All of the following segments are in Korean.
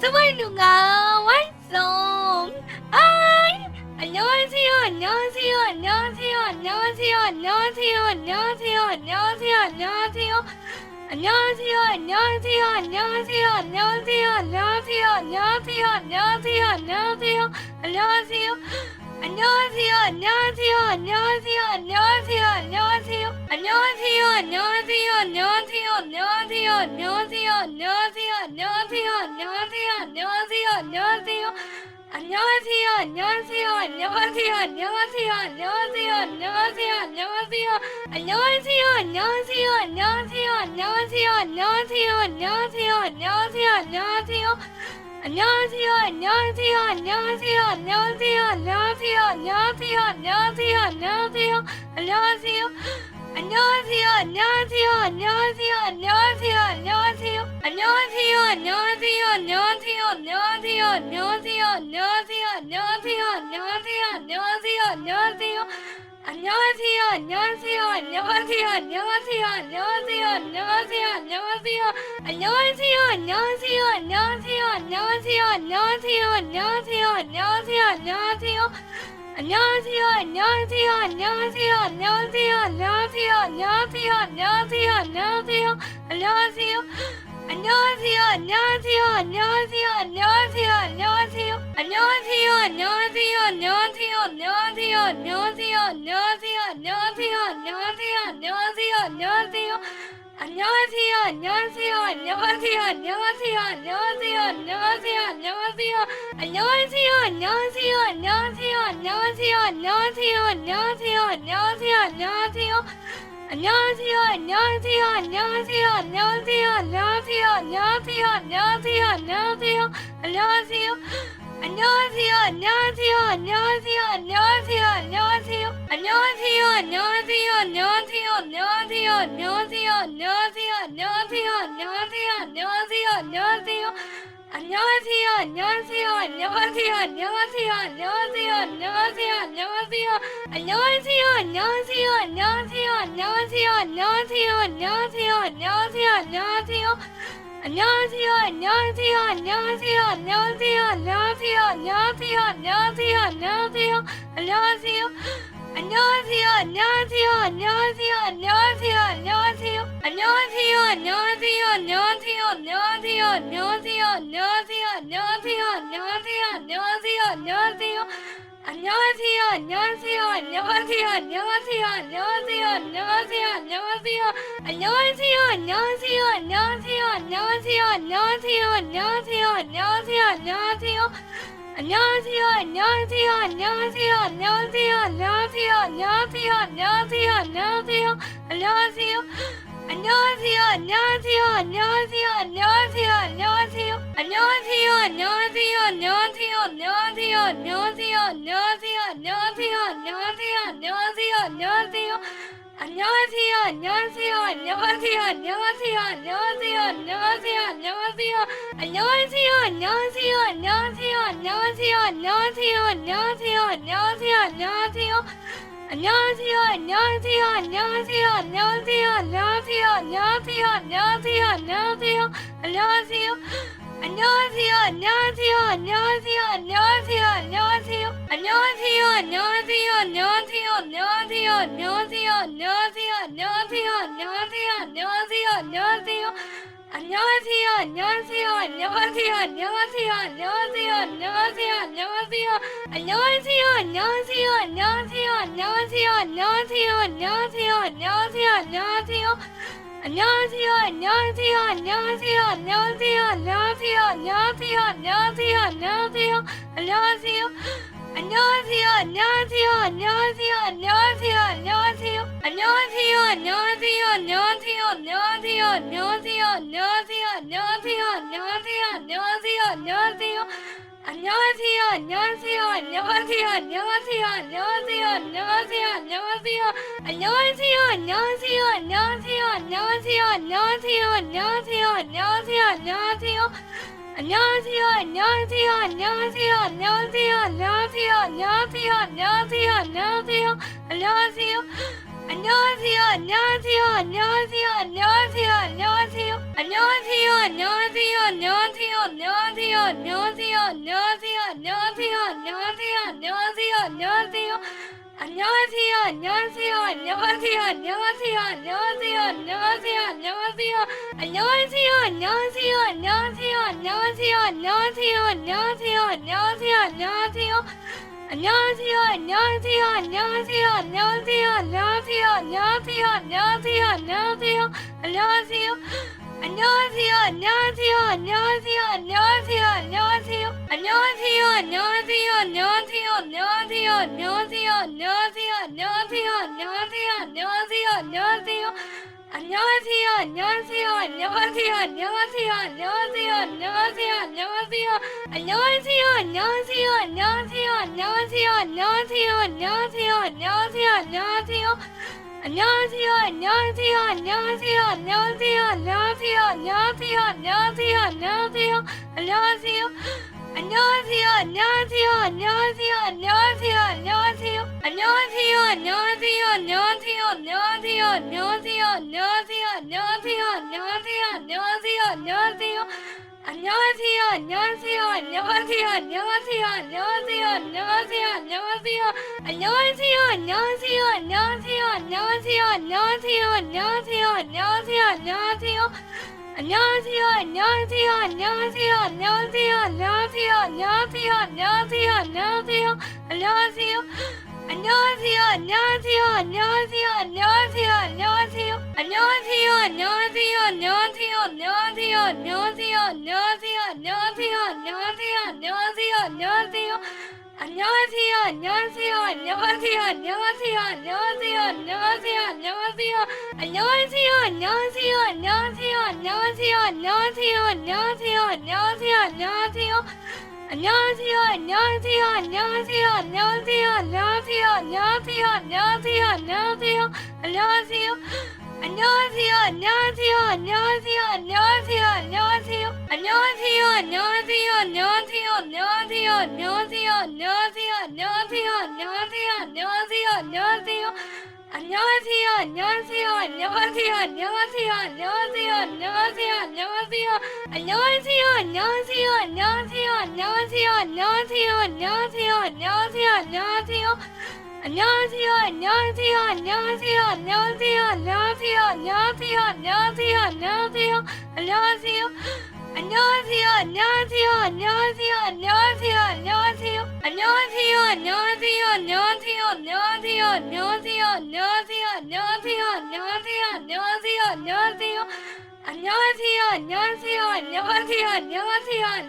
스마일루가 완성! 아이! 안녕하세요, 안녕하세요, 안녕하세요, 안녕하세요, 안녕하세요, 안녕하세요, 안녕하세요, 안녕하세요. 안녕하세요, 안녕하세요, 안녕하세요, 안녕하세요, 안녕하세요, 안녕하세요, 안녕하세요, 안녕하세요, 안녕하세요. 안녕하세요, 안녕하세요, 안녕하세요, 안녕하세요, 안녕하세요, 안녕하세요, 안녕하세요, 안녕하세요, 안녕하세요, 안녕하세요, 안녕하세요, 안녕하세요, 안녕하세요, 안녕하세요, 안녕하세요. 안녕하세요, 안녕하세요, 안녕하세요, 안녕하세요, 안녕하세요, 안녕하세요, 안녕하세요, 안녕하세요, 안녕하세요, 안녕하세요, 안녕하세요, 안녕하세요, 안녕하세요, 안녕하세요, 안녕하세요. 안녕하세요, 안녕하세요, 안녕하세요, 안녕하세요, 안녕하세요, 안녕하세요, 안녕하세요, 안녕하세요, 안녕하세요. 안녕하세요, 안녕하세요, 안녕하세요, 안녕하세요, 안녕하세요, 안녕하세요, 안녕하세요, 안녕하세요, 안녕하세요, 안녕하세요, 안녕하세요, 안녕하세요, 안녕하세요, 안녕하세요, 안녕하세요. 안녕하세요, 안녕하세요, 안녕하세요, 안녕하세요, 안녕하세요, 안녕하세요, 안녕하세요, 안녕하세요, 안녕하세요, 안녕하세요, 안녕하세요, 안녕하세요, 안녕하세요, 안녕하세요, 안녕하세요. 안녕하세요, 안녕하세요, 안녕하세요, 안녕하세요, 안녕하세요, 안녕하세요, 안녕하세요, 안녕하세요, 안녕하세요. 안녕하세요, 안녕하세요, 안녕하세요, 안녕하세요, 안녕하세요, 안녕하세요, 안녕하세요, 안녕하세요, 안녕하세요, 안녕하세요, 안녕하세요, 안녕하세요, 안녕하세요, 안녕하세요, 안녕하세요. 안녕하세요, 안녕하세요, 안녕하세요, 안녕하세요, 안녕하세요, 안녕하세요, 안녕하세요, 안녕하세요, 안녕하세요, 안녕하세요, 안녕하세요, 안녕하세요, 안녕하세요, 안녕하세요, 안녕하세요. 안녕하세요, 안녕하세요, 안녕하세요, 안녕하세요, 안녕하세요, 안녕하세요, 안녕하세요, 안녕하세요, 안녕하세요. 안녕하세요, 안녕하세요, 안녕하세요, 안녕하세요, 안녕하세요, 안녕하세요, 안녕하세요, 안녕하세요, 안녕하세요, 안녕하세요, 안녕하세요, 안녕하세요, 안녕하세요, 안녕하세요, 안녕하세요. 안녕하세요, 안녕하세요, 안녕하세요, 안녕하세요, 안녕하세요, 안녕하세요, 안녕하세요, 안녕하세요, 안녕하세요, 안녕하세요, 안녕하세요, 안녕하세요, 안녕하세요, 안녕하세요, 안녕하세요. 안녕하세요, 안녕하세요, 안녕하세요, 안녕하세요, 안녕하세요, 안녕하세요, 안녕하세요, 안녕하세요, 안녕하세요. 안녕하세요, 안녕하세요, 안녕하세요, 안녕하세요, 안녕하세요, 안녕하세요, 안녕하세요, 안녕하세요, 안녕하세요, 안녕하세요, 안녕하세요, 안녕하세요, 안녕하세요, 안녕하세요, 안녕하세요. 안녕하세요, 안녕하세요, 안녕하세요, 안녕하세요, 안녕하세요, 안녕하세요, 안녕하세요, 안녕하세요, 안녕하세요, 안녕하세요, 안녕하세요, 안녕하세요, 안녕하세요, 안녕하세요, 안녕하세요. 안녕하세요, 안녕하세요, 안녕하세요, 안녕하세요, 안녕하세요, 안녕하세요, 안녕하세요, 안녕하세요, 안녕하세요. 안녕하세요, 안녕하세요, 안녕하세요, 안녕하세요, 안녕하세요, 안녕하세요, 안녕하세요, 안녕하세요, 안녕하세요, 안녕하세요, 안녕하세요, 안녕하세요, 안녕하세요, 안녕하세요, 안녕하세요. 안녕하세요, 안녕하세요, 안녕하세요, 안녕하세요, 안녕하세요, 안녕하세요, 안녕하세요, 안녕하세요, 안녕하세요, 안녕하세요, 안녕하세요, 안녕하세요, 안녕하세요, 안녕하세요, 안녕하세요. 안녕하세요, 안녕하세요, 안녕하세요, 안녕하세요, 안녕하세요, 안녕하세요, 안녕하세요, 안녕하세요, 안녕하세요. 안녕하세요, 안녕하세요, 안녕하세요, 안녕하세요, 안녕하세요, 안녕하세요, 안녕하세요, 안녕하세요, 안녕하세요, 안녕하세요, 안녕하세요, 안녕하세요, 안녕하세요, 안녕하세요, 안녕하세요. 안녕하세요, 안녕하세요, 안녕하세요, 안녕하세요, 안녕하세요, 안녕하세요, 안녕하세요, 안녕하세요, 안녕하세요, 안녕하세요, 안녕하세요, 안녕하세요, 안녕하세요, 안녕하세요, 안녕하세요. 안녕하세요, 안녕하세요, 안녕하세요, 안녕하세요, 안녕하세요, 안녕하세요, 안녕하세요, 안녕하세요, 안녕하세요. 안녕하세요, 안녕하세요, 안녕하세요, 안녕하세요, 안녕하세요, 안녕하세요, 안녕하세요, 안녕하세요, 안녕하세요, 안녕하세요, 안녕하세요, 안녕하세요, 안녕하세요, 안녕하세요, 안녕하세요. 안녕하세요, 안녕하세요, 안녕하세요, 안녕하세요, 안녕하세요, 안녕하세요, 안녕하세요, 안녕하세요, 안녕하세요, 안녕하세요, 안녕하세요, 안녕하세요, 안녕하세요, 안녕하세요, 안녕하세요. 안녕하세요, 안녕하세요, 안녕하세요, 안녕하세요, 안녕하세요, 안녕하세요, 안녕하세요, 안녕하세요, 안녕하세요. 안녕하세요, 안녕하세요, 안녕하세요, 안녕하세요, 안녕하세요, 안녕하세요, 안녕하세요, 안녕하세요, 안녕하세요, 안녕하세요, 안녕하세요, 안녕하세요, 안녕하세요, 안녕하세요, 안녕하세요. 안녕하세요, 안녕하세요, 안녕하세요, 안녕하세요, 안녕하세요, 안녕하세요, 안녕하세요, 안녕하세요, 안녕하세요, 안녕하세요, 안녕하세요, 안녕하세요, 안녕하세요, 안녕하세요, 안녕하세요. 안녕하세요, 안녕하세요, 안녕하세요, 안녕하세요, 안녕하세요, 안녕하세요, 안녕하세요, 안녕하세요, 안녕하세요. 안녕하세요, 안녕하세요, 안녕하세요, 안녕하세요, 안녕하세요, 안녕하세요, 안녕하세요, 안녕하세요, 안녕하세요, 안녕하세요, 안녕하세요, 안녕하세요, 안녕하세요, 안녕하세요, 안녕하세요. 안녕하세요, 안녕하세요, 안녕하세요, 안녕하세요, 안녕하세요, 안녕하세요, 안녕하세요, 안녕하세요, 안녕하세요, 안녕하세요, 안녕하세요, 안녕하세요, 안녕하세요, 안녕하세요, 안녕하세요. 안녕하세요, 안녕하세요, 안녕하세요, 안녕하세요, 안녕하세요, 안녕하세요, 안녕하세요, 안녕하세요, 안녕하세요. 안녕하세요, 안녕하세요, 안녕하세요, 안녕하세요, 안녕하세요, 안녕하세요, 안녕하세요, 안녕하세요, 안녕하세요, 안녕하세요, 안녕하세요, 안녕하세요, 안녕하세요, 안녕하세요, 안녕하세요. 안녕하세요, 안녕하세요, 안녕하세요, 안녕하세요, 안녕하세요, 안녕하세요, 안녕하세요, 안녕하세요, 안녕하세요, 안녕하세요, 안녕하세요, 안녕하세요, 안녕하세요, 안녕하세요, 안녕하세요. 안녕하세요, 안녕하세요, 안녕하세요, 안녕하세요, 안녕하세요, 안녕하세요, 안녕하세요, 안녕하세요, 안녕하세요. 안녕하세요, 안녕하세요, 안녕하세요, 안녕하세요, 안녕하세요, 안녕하세요, 안녕하세요, 안녕하세요, 안녕하세요, 안녕하세요, 안녕하세요, 안녕하세요, 안녕하세요, 안녕하세요, 안녕하세요. 안녕하세요, 안녕하세요, 안녕하세요, 안녕하세요, 안녕하세요, 안녕하세요, 안녕하세요, 안녕하세요, 안녕하세요, 안녕하세요, 안녕하세요, 안녕하세요, 안녕하세요, 안녕하세요, 안녕하세요. 안녕하세요, 안녕하세요, 안녕하세요, 안녕하세요, 안녕하세요, 안녕하세요, 안녕하세요, 안녕하세요, 안녕하세요. 안녕하세요, 안녕하세요, 안녕하세요, 안녕하세요, 안녕하세요, 안녕하세요, 안녕하세요, 안녕하세요, 안녕하세요, 안녕하세요, 안녕하세요, 안녕하세요, 안녕하세요, 안녕하세요, 안녕하세요. 안녕하세요, 안녕하세요, 안녕하세요, 안녕하세요, 안녕하세요, 안녕하세요, 안녕하세요, 안녕하세요, 안녕하세요, 안녕하세요, 안녕하세요, 안녕하세요, 안녕하세요, 안녕하세요, 안녕하세요. 안녕하세요, 안녕하세요, 안녕하세요, 안녕하세요, 안녕하세요, 안녕하세요, 안녕하세요, 안녕하세요, 안녕하세요. 안녕하세요, 안녕하세요, 안녕하세요, 안녕하세요, 안녕하세요, 안녕하세요, 안녕하세요, 안녕하세요, 안녕하세요, 안녕하세요, 안녕하세요, 안녕하세요, 안녕하세요, 안녕하세요, 안녕하세요. 안녕하세요, 안녕하세요, 안녕하세요, 안녕하세요, 안녕하세요, 안녕하세요, 안녕하세요, 안녕하세요, 안녕하세요, 안녕하세요, 안녕하세요, 안녕하세요, 안녕하세요, 안녕하세요, 안녕하세요. 안녕하세요, 안녕하세요, 안녕하세요, 안녕하세요, 안녕하세요, 안녕하세요,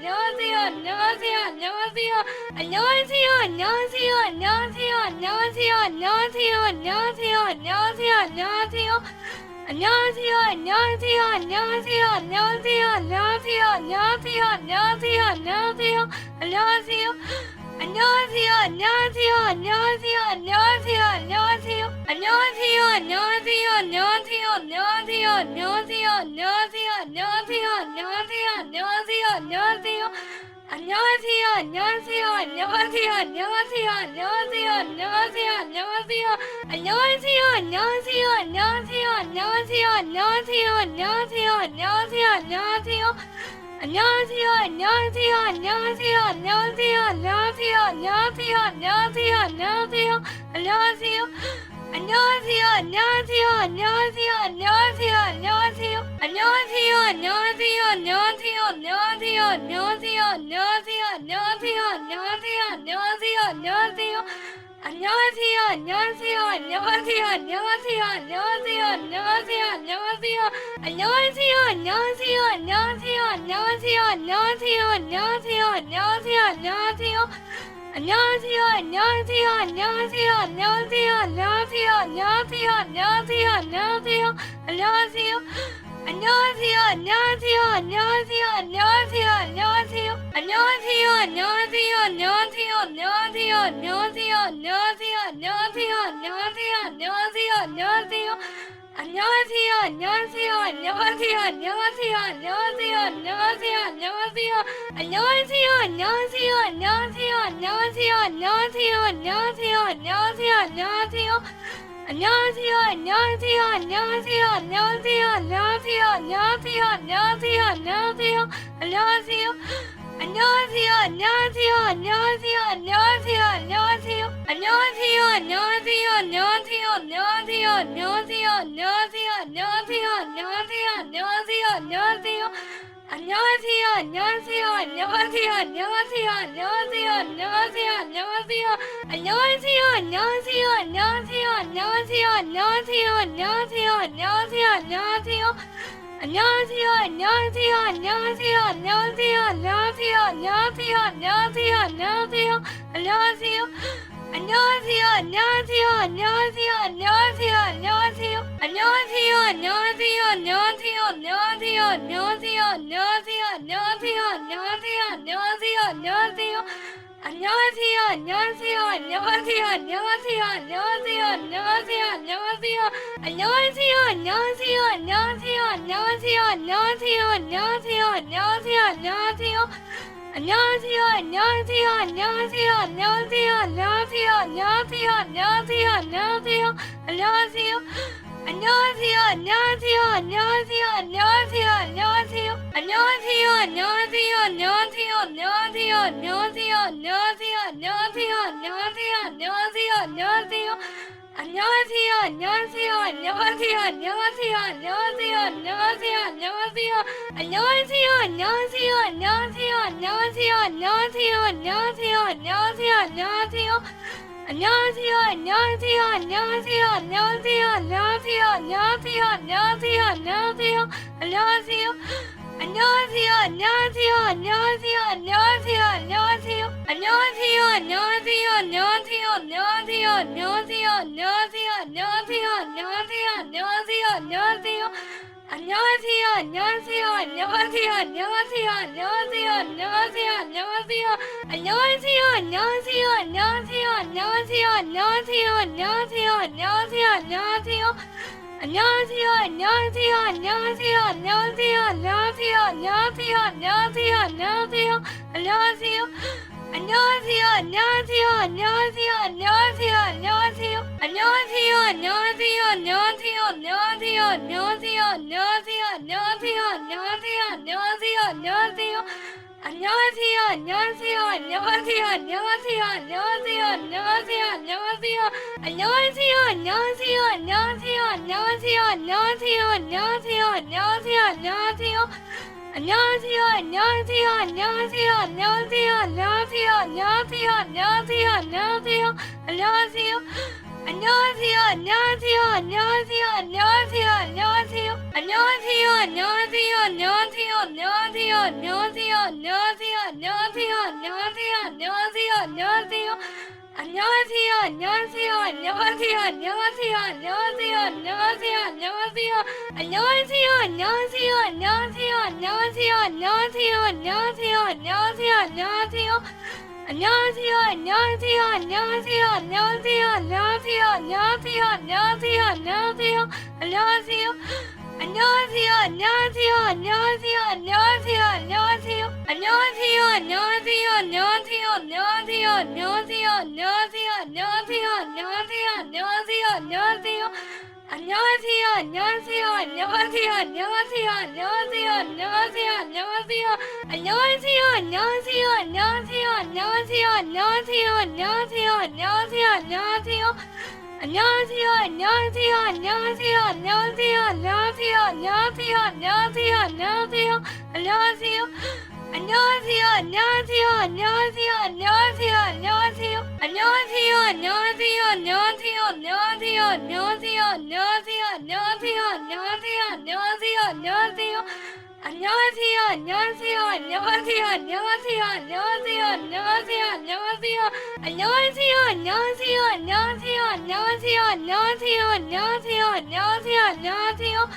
안녕하세요, 안녕하세요, 안녕하세요. 안녕하세요, 안녕하세요, 안녕하세요, 안녕하세요, 안녕하세요, 안녕하세요, 안녕하세요, 안녕하세요, 안녕하세요, 안녕하세요, 안녕하세요, 안녕하세요, 안녕하세요, 안녕하세요, 안녕하세요. 안녕하세요, 안녕하세요, 안녕하세요, 안녕하세요, 안녕하세요, 안녕하세요, 안녕하세요, 안녕하세요, 안녕하세요, 안녕하세요, 안녕하세요, 안녕하세요, 안녕하세요, 안녕하세요, 안녕하세요. 안녕하세요, 안녕하세요, 안녕하세요, 안녕하세요, 안녕하세요, 안녕하세요, 안녕하세요, 안녕하세요, 안녕하세요. 안녕하세요, 안녕하세요, 안녕하세요, 안녕하세요, 안녕하세요, 안녕하세요, 안녕하세요, 안녕하세요, 안녕하세요, 안녕하세요, 안녕하세요, 안녕하세요, 안녕하세요, 안녕하세요, 안녕하세요. 안녕하세요, 안녕하세요, 안녕하세요, 안녕하세요, 안녕하세요, 안녕하세요, 안녕하세요, 안녕하세요, 안녕하세요, 안녕하세요, 안녕하세요, 안녕하세요, 안녕하세요, 안녕하세요, 안녕하세요. 안녕하세요, 안녕하세요, 안녕하세요, 안녕하세요, 안녕하세요, 안녕하세요, 안녕하세요, 안녕하세요, 안녕하세요. 안녕하세요, 안녕하세요, 안녕하세요, 안녕하세요, 안녕하세요, 안녕하세요, 안녕하세요, 안녕하세요, 안녕하세요, 안녕하세요, 안녕하세요, 안녕하세요, 안녕하세요, 안녕하세요, 안녕하세요. 안녕하세요, 안녕하세요, 안녕하세요, 안녕하세요, 안녕하세요, 안녕하세요, 안녕하세요, 안녕하세요, 안녕하세요, 안녕하세요, 안녕하세요, 안녕하세요, 안녕하세요, 안녕하세요, 안녕하세요. 안녕하세요, 안녕하세요, 안녕하세요, 안녕하세요, 안녕하세요, 안녕하세요, 안녕하세요, 안녕하세요, 안녕하세요. 안녕하세요, 안녕하세요, 안녕하세요, 안녕하세요, 안녕하세요, 안녕하세요, 안녕하세요, 안녕하세요, 안녕하세요, 안녕하세요, 안녕하세요, 안녕하세요, 안녕하세요, 안녕하세요, 안녕하세요. 안녕하세요, 안녕하세요, 안녕하세요, 안녕하세요, 안녕하세요, 안녕하세요, 안녕하세요, 안녕하세요, 안녕하세요, 안녕하세요, 안녕하세요, 안녕하세요, 안녕하세요, 안녕하세요, 안녕하세요. 안녕하세요, 안녕하세요, 안녕하세요, 안녕하세요, 안녕하세요, 안녕하세요, 안녕하세요, 안녕하세요, 안녕하세요. 안녕하세요, 안녕하세요, 안녕하세요, 안녕하세요, 안녕하세요, 안녕하세요, 안녕하세요, 안녕하세요, 안녕하세요, 안녕하세요, 안녕하세요, 안녕하세요, 안녕하세요, 안녕하세요, 안녕하세요. 안녕하세요, 안녕하세요, 안녕하세요, 안녕하세요, 안녕하세요, 안녕하세요, 안녕하세요, 안녕하세요, 안녕하세요, 안녕하세요, 안녕하세요, 안녕하세요, 안녕하세요, 안녕하세요, 안녕하세요. 안녕하세요, 안녕하세요, 안녕하세요, 안녕하세요, 안녕하세요, 안녕하세요, 안녕하세요, 안녕하세요, 안녕하세요. 안녕하세요, 안녕하세요, 안녕하세요, 안녕하세요, 안녕하세요, 안녕하세요, 안녕하세요, 안녕하세요, 안녕하세요, 안녕하세요, 안녕하세요, 안녕하세요, 안녕하세요, 안녕하세요, 안녕하세요. 안녕하세요, 안녕하세요, 안녕하세요, 안녕하세요, 안녕하세요, 안녕하세요, 안녕하세요, 안녕하세요, 안녕하세요, 안녕하세요, 안녕하세요, 안녕하세요, 안녕하세요, 안녕하세요, 안녕하세요. 안녕하세요, 안녕하세요, 안녕하세요, 안녕하세요, 안녕하세요, 안녕하세요, 안녕하세요, 안녕하세요, 안녕하세요. 안녕하세요, 안녕하세요, 안녕하세요, 안녕하세요, 안녕하세요, 안녕하세요, 안녕하세요, 안녕하세요, 안녕하세요, 안녕하세요, 안녕하세요, 안녕하세요, 안녕하세요, 안녕하세요, 안녕하세요. 안녕하세요, 안녕하세요, 안녕하세요, 안녕하세요, 안녕하세요, 안녕하세요, 안녕하세요, 안녕하세요, 안녕하세요, 안녕하세요, 안녕하세요, 안녕하세요, 안녕하세요, 안녕하세요, 안녕하세요. 안녕하세요, 안녕하세요, 안녕하세요, 안녕하세요, 안녕하세요, 안녕하세요, 안녕하세요, 안녕하세요, 안녕하세요. 안녕하세요, 안녕하세요, 안녕하세요, 안녕하세요, 안녕하세요, 안녕하세요, 안녕하세요, 안녕하세요, 안녕하세요, 안녕하세요, 안녕하세요, 안녕하세요, 안녕하세요, 안녕하세요, 안녕하세요. 안녕하세요, 안녕하세요, 안녕하세요, 안녕하세요, 안녕하세요, 안녕하세요, 안녕하세요, 안녕하세요, 안녕하세요, 안녕하세요, 안녕하세요, 안녕하세요, 안녕하세요, 안녕하세요, 안녕하세요. 안녕하세요, 안녕하세요, 안녕하세요, 안녕하세요, 안녕하세요, 안녕하세요, 안녕하세요, 안녕하세요, 안녕하세요. 안녕하세요, 안녕하세요, 안녕하세요, 안녕하세요, 안녕하세요, 안녕하세요, 안녕하세요, 안녕하세요, 안녕하세요, 안녕하세요, 안녕하세요, 안녕하세요, 안녕하세요, 안녕하세요, 안녕하세요. 안녕하세요, 안녕하세요, 안녕하세요, 안녕하세요, 안녕하세요, 안녕하세요, 안녕하세요, 안녕하세요, 안녕하세요, 안녕하세요, 안녕하세요, 안녕하세요, 안녕하세요, 안녕하세요, 안녕하세요. 안녕하세요, 안녕하세요, 안녕하세요, 안녕하세요, 안녕하세요, 안녕하세요, 안녕하세요, 안녕하세요, 안녕하세요. 안녕하세요, 안녕하세요, 안녕하세요, 안녕하세요, 안녕하세요, 안녕하세요, 안녕하세요, 안녕하세요, 안녕하세요, 안녕하세요, 안녕하세요, 안녕하세요, 안녕하세요, 안녕하세요, 안녕하세요. 안녕하세요, 안녕하세요, 안녕하세요, 안녕하세요, 안녕하세요, 안녕하세요, 안녕하세요, 안녕하세요, 안녕하세요, 안녕하세요, 안녕하세요, 안녕하세요, 안녕하세요, 안녕하세요, 안녕하세요. 안녕하세요, 안녕하세요, 안녕하세요, 안녕하세요, 안녕하세요, 안녕하세요, 안녕하세요, 안녕하세요, 안녕하세요. 안녕하세요, 안녕하세요, 안녕하세요, 안녕하세요, 안녕하세요, 안녕하세요, 안녕하세요, 안녕하세요, 안녕하세요, 안녕하세요, 안녕하세요, 안녕하세요, 안녕하세요, 안녕하세요, 안녕하세요. 안녕하세요, 안녕하세요, 안녕하세요, 안녕하세요, 안녕하세요, 안녕하세요, 안녕하세요, 안녕하세요, 안녕하세요, 안녕하세요, 안녕하세요, 안녕하세요, 안녕하세요, 안녕하세요, 안녕하세요.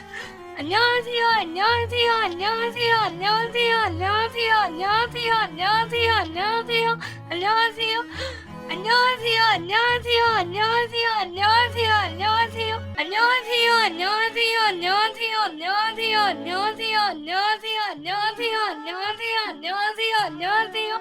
안녕하세요, 안녕하세요, 안녕하세요, 안녕하세요, 안녕하세요, 안녕하세요, 안녕하세요, 안녕하세요, 안녕하세요. 안녕하세요, 안녕하세요, 안녕하세요, 안녕하세요, 안녕하세요, 안녕하세요, 안녕하세요, 안녕하세요, 안녕하세요, 안녕하세요, 안녕하세요, 안녕하세요, 안녕하세요, 안녕하세요, 안녕하세요.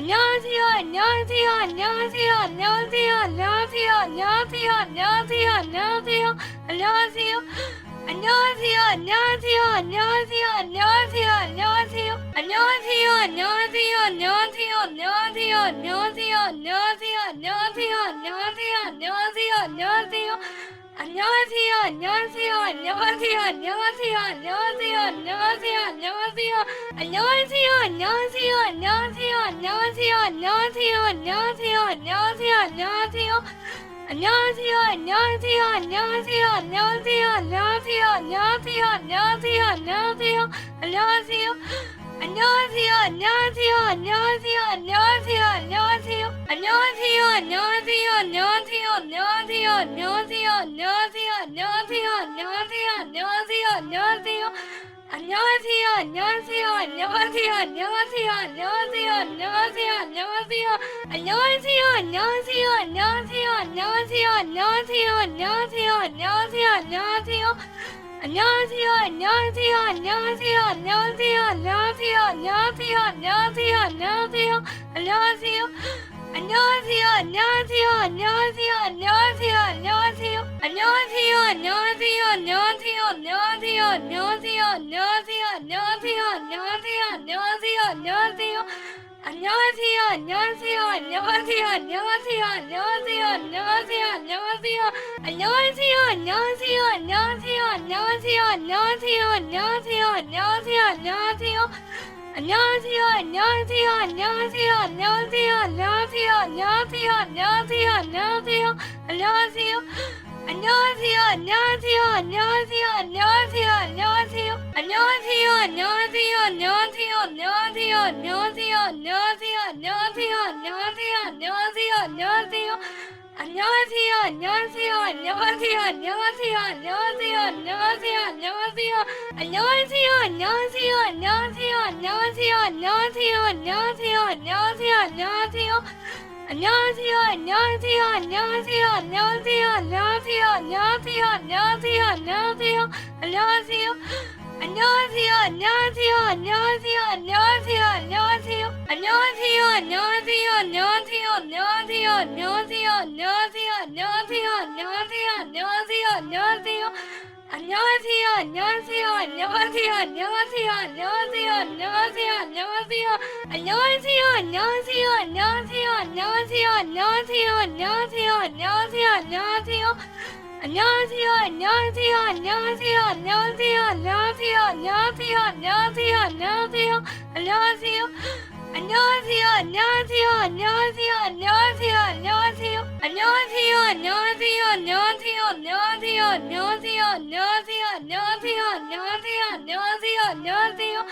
안녕하세요, 안녕하세요, 안녕하세요, 안녕하세요, 안녕하세요, 안녕하세요, 안녕하세요, 안녕하세요, 안녕하세요. 안녕하세요, 안녕하세요, 안녕하세요, 안녕하세요, 안녕하세요, 안녕하세요, 안녕하세요, 안녕하세요, 안녕하세요, 안녕하세요, 안녕하세요, 안녕하세요, 안녕하세요, 안녕하세요, 안녕하세요. 안녕하세요, 안녕하세요, 안녕하세요, 안녕하세요, 안녕하세요, 안녕하세요, 안녕하세요, 안녕하세요, 안녕하세요, 안녕하세요, 안녕하세요, 안녕하세요, 안녕하세요, 안녕하세요, 안녕하세요. 안녕하세요, 안녕하세요, 안녕하세요, 안녕하세요, 안녕하세요, 안녕하세요, 안녕하세요, 안녕하세요, 안녕하세요. 안녕하세요, 안녕하세요, 안녕하세요, 안녕하세요, 안녕하세요, 안녕하세요, 안녕하세요, 안녕하세요, 안녕하세요, 안녕하세요, 안녕하세요, 안녕하세요, 안녕하세요, 안녕하세요, 안녕하세요. 안녕하세요, 안녕하세요, 안녕하세요, 안녕하세요, 안녕하세요, 안녕하세요, 안녕하세요, 안녕하세요, 안녕하세요, 안녕하세요, 안녕하세요, 안녕하세요, 안녕하세요, 안녕하세요, 안녕하세요. 안녕하세요, 안녕하세요, 안녕하세요, 안녕하세요, 안녕하세요, 안녕하세요, 안녕하세요, 안녕하세요, 안녕하세요. 안녕하세요, 안녕하세요, 안녕하세요, 안녕하세요, 안녕하세요, 안녕하세요, 안녕하세요, 안녕하세요, 안녕하세요, 안녕하세요, 안녕하세요, 안녕하세요, 안녕하세요, 안녕하세요, 안녕하세요. 안녕하세요, 안녕하세요, 안녕하세요, 안녕하세요, 안녕하세요, 안녕하세요, 안녕하세요, 안녕하세요, 안녕하세요, 안녕하세요, 안녕하세요, 안녕하세요, 안녕하세요, 안녕하세요, 안녕하세요. 안녕하세요, 안녕하세요, 안녕하세요, 안녕하세요, 안녕하세요, 안녕하세요, 안녕하세요, 안녕하세요, 안녕하세요. 안녕하세요, 안녕하세요, 안녕하세요, 안녕하세요, 안녕하세요, 안녕하세요, 안녕하세요, 안녕하세요, 안녕하세요, 안녕하세요, 안녕하세요, 안녕하세요, 안녕하세요, 안녕하세요, 안녕하세요. 안녕하세요, 안녕하세요, 안녕하세요, 안녕하세요, 안녕하세요, 안녕하세요, 안녕하세요, 안녕하세요, 안녕하세요, 안녕하세요, 안녕하세요, 안녕하세요, 안녕하세요, 안녕하세요, 안녕하세요. 안녕하세요, 안녕하세요, 안녕하세요, 안녕하세요, 안녕하세요, 안녕하세요, 안녕하세요, 안녕하세요, 안녕하세요. 안녕하세요, 안녕하세요, 안녕하세요, 안녕하세요, 안녕하세요, 안녕하세요, 안녕하세요, 안녕하세요, 안녕하세요, 안녕하세요, 안녕하세요, 안녕하세요, 안녕하세요, 안녕하세요, 안녕하세요. 안녕하세요, 안녕하세요, 안녕하세요, 안녕하세요, 안녕하세요, 안녕하세요, 안녕하세요, 안녕하세요, 안녕하세요, 안녕하세요, 안녕하세요, 안녕하세요, 안녕하세요, 안녕하세요, 안녕하세요. 안녕하세요, 안녕하세요, 안녕하세요, 안녕하세요, 안녕하세요, 안녕하세요, 안녕하세요, 안녕하세요, 안녕하세요. 안녕하세요, 안녕하세요, 안녕하세요, 안녕하세요, 안녕하세요, 안녕하세요, 안녕하세요, 안녕하세요, 안녕하세요, 안녕하세요, 안녕하세요, 안녕하세요, 안녕하세요, 안녕하세요, 안녕하세요. 안녕하세요, 안녕하세요, 안녕하세요, 안녕하세요, 안녕하세요, 안녕하세요, 안녕하세요, 안녕하세요, 안녕하세요, 안녕하세요, 안녕하세요, 안녕하세요, 안녕하세요, 안녕하세요, 안녕하세요.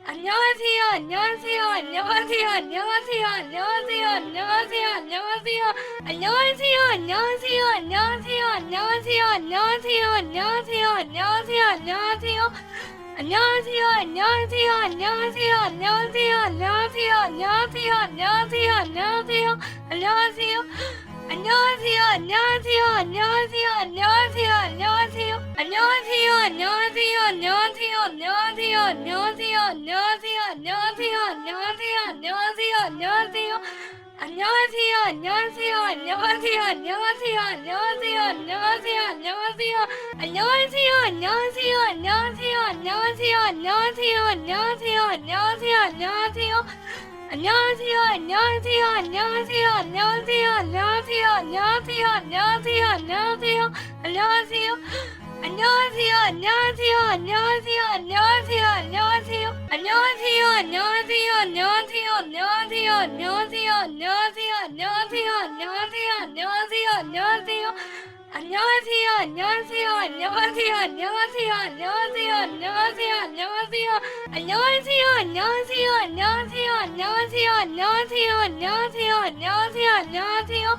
안녕하세요, 안녕하세요, 안녕하세요, 안녕하세요, 안녕하세요, 안녕하세요, 안녕하세요, 안녕하세요, 안녕하세요. 안녕하세요, 안녕하세요, 안녕하세요, 안녕하세요, 안녕하세요, 안녕하세요, 안녕하세요, 안녕하세요, 안녕하세요, 안녕하세요, 안녕하세요, 안녕하세요, 안녕하세요, 안녕하세요, 안녕하세요. 안녕하세요, 안녕하세요, 안녕하세요, 안녕하세요, 안녕하세요, 안녕하세요, 안녕하세요, 안녕하세요, 안녕하세요, 안녕하세요, 안녕하세요, 안녕하세요, 안녕하세요, 안녕하세요, 안녕하세요. 안녕하세요, 안녕하세요, 안녕하세요, 안녕하세요, 안녕하세요, 안녕하세요, 안녕하세요, 안녕하세요, 안녕하세요. 안녕하세요, 안녕하세요, 안녕하세요, 안녕하세요, 안녕하세요, 안녕하세요, 안녕하세요, 안녕하세요, 안녕하세요, 안녕하세요, 안녕하세요, 안녕하세요, 안녕하세요, 안녕하세요, 안녕하세요. 안녕하세요, 안녕하세요, 안녕하세요, 안녕하세요, 안녕하세요, 안녕하세요, 안녕하세요, 안녕하세요, 안녕하세요, 안녕하세요, 안녕하세요, 안녕하세요, 안녕하세요, 안녕하세요, 안녕하세요.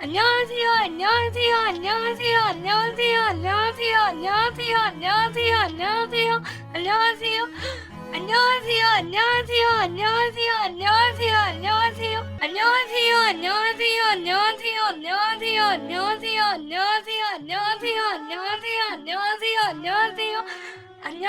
안녕하세요, 안녕하세요, 안녕하세요, 안녕하세요, 안녕하세요, 안녕하세요, 안녕하세요, 안녕하세요, 안녕하세요. 안녕하세요, 안녕하세요, 안녕하세요, 안녕하세요, 안녕하세요, 안녕하세요, 안녕하세요, 안녕하세요, 안녕하세요, 안녕하세요, 안녕하세요, 안녕하세요, 안녕하세요, 안녕하세요, 안녕하세요. 안녕하세요,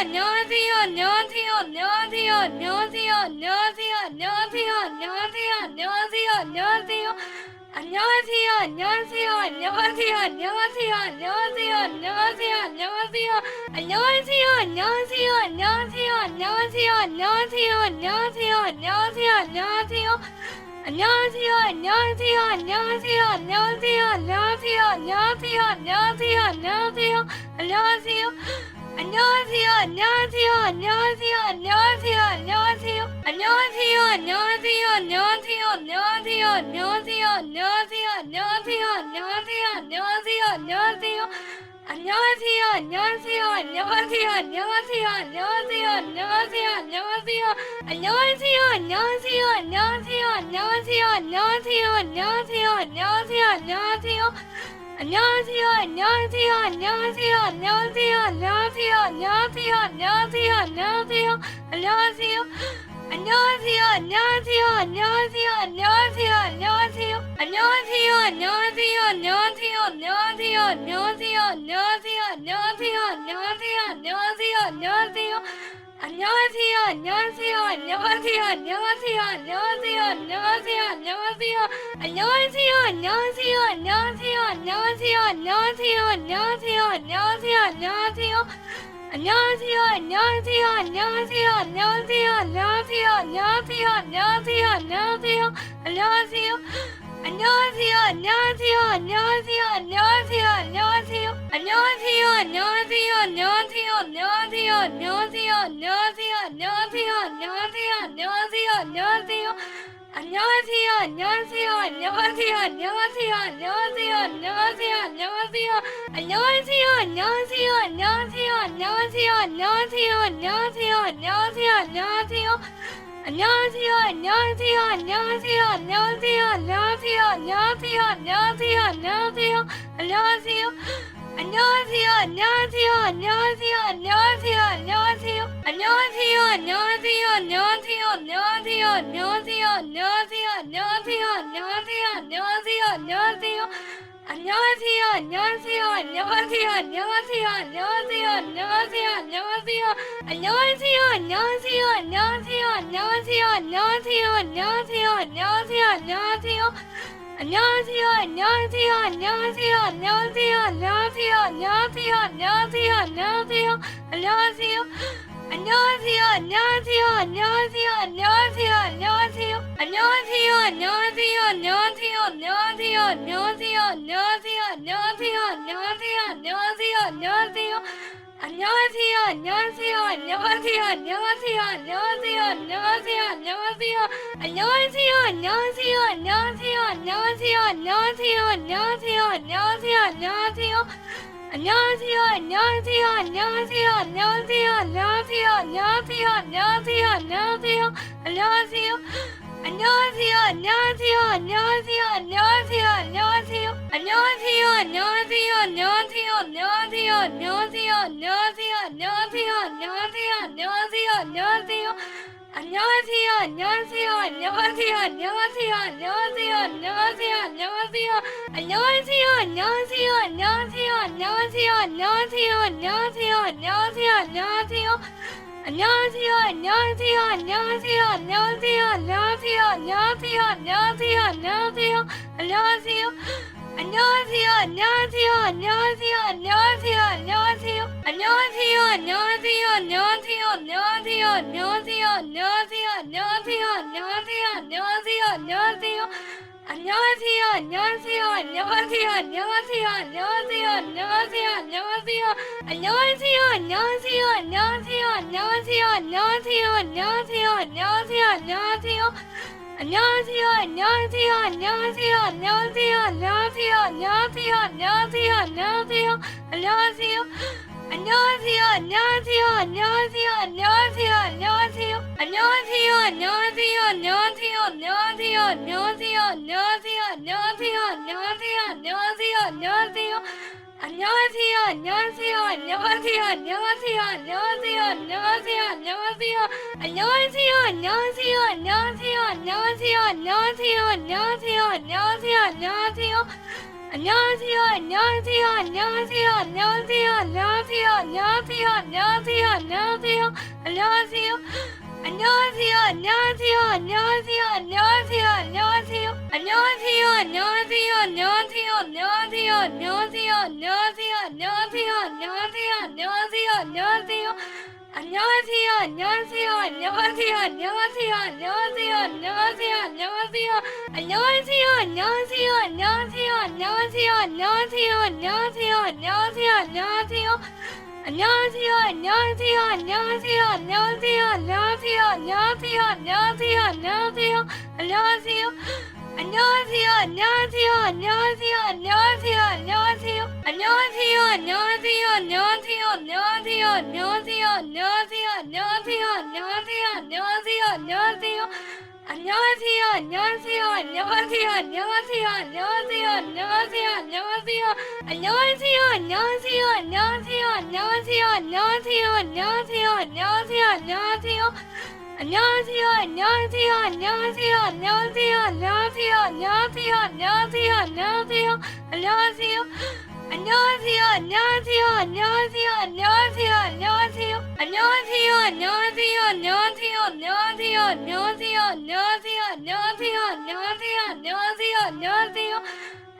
안녕하세요, 안녕하세요, 안녕하세요, 안녕하세요, 안녕하세요, 안녕하세요, 안녕하세요, 안녕하세요, 안녕하세요. 안녕하세요, 안녕하세요, 안녕하세요, 안녕하세요, 안녕하세요, 안녕하세요, 안녕하세요, 안녕하세요, 안녕하세요, 안녕하세요, 안녕하세요, 안녕하세요, 안녕하세요, 안녕하세요, 안녕하세요. 안녕하세요, 안녕하세요, 안녕하세요, 안녕하세요, 안녕하세요, 안녕하세요, 안녕하세요, 안녕하세요, 안녕하세요. 안녕하세요, 안녕하세요, 안녕하세요, 안녕하세요, 안녕하세요, 안녕하세요, 안녕하세요, 안녕하세요, 안녕하세요, 안녕하세요, 안녕하세요, 안녕하세요, 안녕하세요, 안녕하세요, 안녕하세요. 안녕하세요, 안녕하세요, 안녕하세요, 안녕하세요, 안녕하세요, 안녕하세요, 안녕하세요, 안녕하세요, 안녕하세요, 안녕하세요, 안녕하세요, 안녕하세요, 안녕하세요, 안녕하세요, 안녕하세요. 안녕하세요, 안녕하세요, 안녕하세요, 안녕하세요, 안녕하세요, 안녕하세요, 안녕하세요, 안녕하세요, 안녕하세요. 안녕하세요, 안녕하세요, 안녕하세요, 안녕하세요, 안녕하세요, 안녕하세요, 안녕하세요, 안녕하세요, 안녕하세요, 안녕하세요, 안녕하세요, 안녕하세요, 안녕하세요, 안녕하세요, 안녕하세요. 안녕하세요, 안녕하세요, 안녕하세요, 안녕하세요, 안녕하세요, 안녕하세요, 안녕하세요, 안녕하세요, 안녕하세요, 안녕하세요, 안녕하세요, 안녕하세요, 안녕하세요, 안녕하세요, 안녕하세요. 안녕하세요, 안녕하세요, 안녕하세요, 안녕하세요, 안녕하세요, 안녕하세요, 안녕하세요, 안녕하세요, 안녕하세요. 안녕하세요, 안녕하세요, 안녕하세요, 안녕하세요, 안녕하세요, 안녕하세요, 안녕하세요, 안녕하세요, 안녕하세요, 안녕하세요, 안녕하세요, 안녕하세요, 안녕하세요, 안녕하세요, 안녕하세요. 안녕하세요, 안녕하세요, 안녕하세요, 안녕하세요, 안녕하세요, 안녕하세요, 안녕하세요, 안녕하세요, 안녕하세요, 안녕하세요, 안녕하세요, 안녕하세요, 안녕하세요, 안녕하세요, 안녕하세요. 안녕하세요, 안녕하세요, 안녕하세요, 안녕하세요, 안녕하세요, 안녕하세요, 안녕하세요, 안녕하세요, 안녕하세요. 안녕하세요, 안녕하세요, 안녕하세요, 안녕하세요, 안녕하세요, 안녕하세요, 안녕하세요, 안녕하세요, 안녕하세요, 안녕하세요, 안녕하세요, 안녕하세요, 안녕하세요, 안녕하세요, 안녕하세요. 안녕하세요, 안녕하세요, 안녕하세요, 안녕하세요, 안녕하세요, 안녕하세요, 안녕하세요, 안녕하세요, 안녕하세요, 안녕하세요, 안녕하세요, 안녕하세요, 안녕하세요, 안녕하세요, 안녕하세요. 안녕하세요, 안녕하세요, 안녕하세요, 안녕하세요, 안녕하세요, 안녕하세요, 안녕하세요, 안녕하세요, 안녕하세요. 안녕하세요, 안녕하세요, 안녕하세요, 안녕하세요, 안녕하세요, 안녕하세요, 안녕하세요, 안녕하세요, 안녕하세요, 안녕하세요, 안녕하세요, 안녕하세요, 안녕하세요, 안녕하세요, 안녕하세요. 안녕하세요, 안녕하세요, 안녕하세요, 안녕하세요, 안녕하세요, 안녕하세요, 안녕하세요, 안녕하세요, 안녕하세요, 안녕하세요, 안녕하세요, 안녕하세요, 안녕하세요, 안녕하세요, 안녕하세요. 안녕하세요, 안녕하세요, 안녕하세요, 안녕하세요, 안녕하세요, 안녕하세요, 안녕하세요, 안녕하세요, 안녕하세요. 안녕하세요, 안녕하세요, 안녕하세요, 안녕하세요, 안녕하세요, 안녕하세요, 안녕하세요, 안녕하세요, 안녕하세요, 안녕하세요, 안녕하세요, 안녕하세요, 안녕하세요, 안녕하세요, 안녕하세요. 안녕하세요, 안녕하세요, 안녕하세요, 안녕하세요, 안녕하세요, 안녕하세요, 안녕하세요, 안녕하세요, 안녕하세요, 안녕하세요, 안녕하세요, 안녕하세요, 안녕하세요, 안녕하세요, 안녕하세요. 안녕하세요, 안녕하세요, 안녕하세요, 안녕하세요, 안녕하세요, 안녕하세요, 안녕하세요, 안녕하세요, 안녕하세요. 안녕하세요, 안녕하세요, 안녕하세요, 안녕하세요, 안녕하세요, 안녕하세요, 안녕하세요, 안녕하세요, 안녕하세요, 안녕하세요, 안녕하세요, 안녕하세요, 안녕하세요, 안녕하세요, 안녕하세요. 안녕하세요, 안녕하세요, 안녕하세요, 안녕하세요, 안녕하세요, 안녕하세요, 안녕하세요, 안녕하세요, 안녕하세요, 안녕하세요, 안녕하세요, 안녕하세요, 안녕하세요, 안녕하세요, 안녕하세요. 안녕하세요, 안녕하세요, 안녕하세요, 안녕하세요, 안녕하세요, 안녕하세요, 안녕하세요, 안녕하세요, 안녕하세요. 안녕하세요, 안녕하세요, 안녕하세요, 안녕하세요, 안녕하세요, 안녕하세요, 안녕하세요, 안녕하세요, 안녕하세요, 안녕하세요, 안녕하세요, 안녕하세요, 안녕하세요, 안녕하세요, 안녕하세요. 안녕하세요, 안녕하세요, 안녕하세요, 안녕하세요, 안녕하세요, 안녕하세요, 안녕하세요, 안녕하세요, 안녕하세요, 안녕하세요, 안녕하세요, 안녕하세요, 안녕하세요, 안녕하세요, 안녕하세요. 안녕하세요, 안녕하세요, 안녕하세요, 안녕하세요, 안녕하세요, 안녕하세요, 안녕하세요, 안녕하세요, 안녕하세요. 안녕하세요, 안녕하세요, 안녕하세요, 안녕하세요, 안녕하세요, 안녕하세요, 안녕하세요, 안녕하세요, 안녕하세요, 안녕하세요, 안녕하세요, 안녕하세요, 안녕하세요, 안녕하세요, 안녕하세요. 안녕하세요, 안녕하세요, 안녕하세요, 안녕하세요, 안녕하세요, 안녕하세요, 안녕하세요, 안녕하세요, 안녕하세요, 안녕하세요, 안녕하세요, 안녕하세요, 안녕하세요, 안녕하세요, 안녕하세요. 안녕하세요, 안녕하세요, 안녕하세요, 안녕하세요, 안녕하세요, 안녕하세요, 안녕하세요, 안녕하세요, 안녕하세요. 안녕하세요, 안녕하세요, 안녕하세요, 안녕하세요, 안녕하세요, 안녕하세요, 안녕하세요, 안녕하세요, 안녕하세요, 안녕하세요, 안녕하세요, 안녕하세요, 안녕하세요, 안녕하세요, 안녕하세요. 안녕하세요, 안녕하세요, 안녕하세요, 안녕하세요, 안녕하세요, 안녕하세요, 안녕하세요, 안녕하세요, 안녕하세요, 안녕하세요, 안녕하세요, 안녕하세요, 안녕하세요, 안녕하세요, 안녕하세요. 안녕하세요, 안녕하세요, 안녕하세요, 안녕하세요, 안녕하세요, 안녕하세요, 안녕하세요, 안녕하세요, 안녕하세요. 안녕하세요, 안녕하세요, 안녕하세요, 안녕하세요, 안녕하세요, 안녕하세요, 안녕하세요, 안녕하세요, 안녕하세요, 안녕하세요, 안녕하세요, 안녕하세요, 안녕하세요, 안녕하세요, 안녕하세요.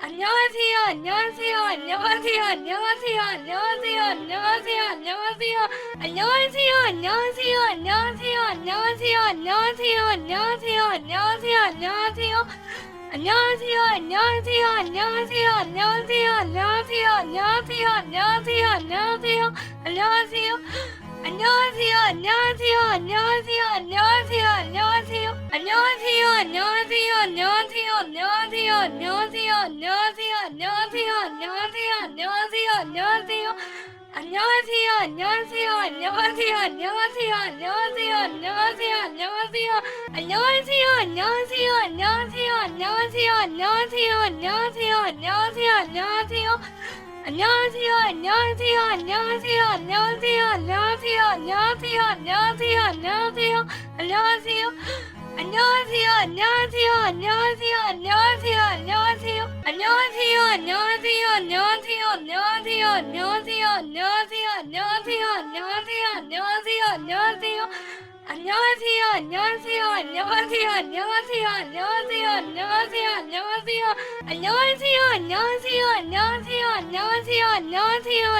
안녕하세요, 안녕하세요, 안녕하세요, 안녕하세요, 안녕하세요, 안녕하세요, 안녕하세요, 안녕하세요, 안녕하세요, 안녕하세요, 안녕하세요, 안녕하세요, 안녕하세요, 안녕하세요, 안녕하세요. 안녕하세요, 안녕하세요, 안녕하세요, 안녕하세요, 안녕하세요, 안녕하세요, 안녕하세요, 안녕하세요, 안녕하세요. 안녕하세요, 안녕하세요, 안녕하세요, 안녕하세요, 안녕하세요, 안녕하세요, 안녕하세요, 안녕하세요, 안녕하세요, 안녕하세요, 안녕하세요, 안녕하세요, 안녕하세요, 안녕하세요, 안녕하세요. 안녕하세요, 안녕하세요, 안녕하세요, 안녕하세요, 안녕하세요, 안녕하세요, 안녕하세요, 안녕하세요, 안녕하세요, 안녕하세요, 안녕하세요, 안녕하세요, 안녕하세요, 안녕하세요, 안녕하세요. 안녕하세요, 안녕하세요, 안녕하세요, 안녕하세요, 안녕하세요, 안녕하세요, 안녕하세요, 안녕하세요, 안녕하세요. 안녕하세요, 안녕하세요, 안녕하세요, 안녕하세요, 안녕하세요, 안녕하세요, 안녕하세요, 안녕하세요, 안녕하세요, 안녕하세요, 안녕하세요, 안녕하세요, 안녕하세요, 안녕하세요, 안녕하세요. 안녕하세요, 안녕하세요, 안녕하세요, 안녕하세요, 안녕하세요, 안녕하세요, 안녕하세요, 안녕하세요, 안녕하세요, 안녕하세요, 안녕하세요, 안녕하세요, 안녕하세요, 안녕하세요, 안녕하세요. 안녕하세요, 안녕하세요, 안녕하세요, 안녕하세요, 안녕하세요, 안녕하세요,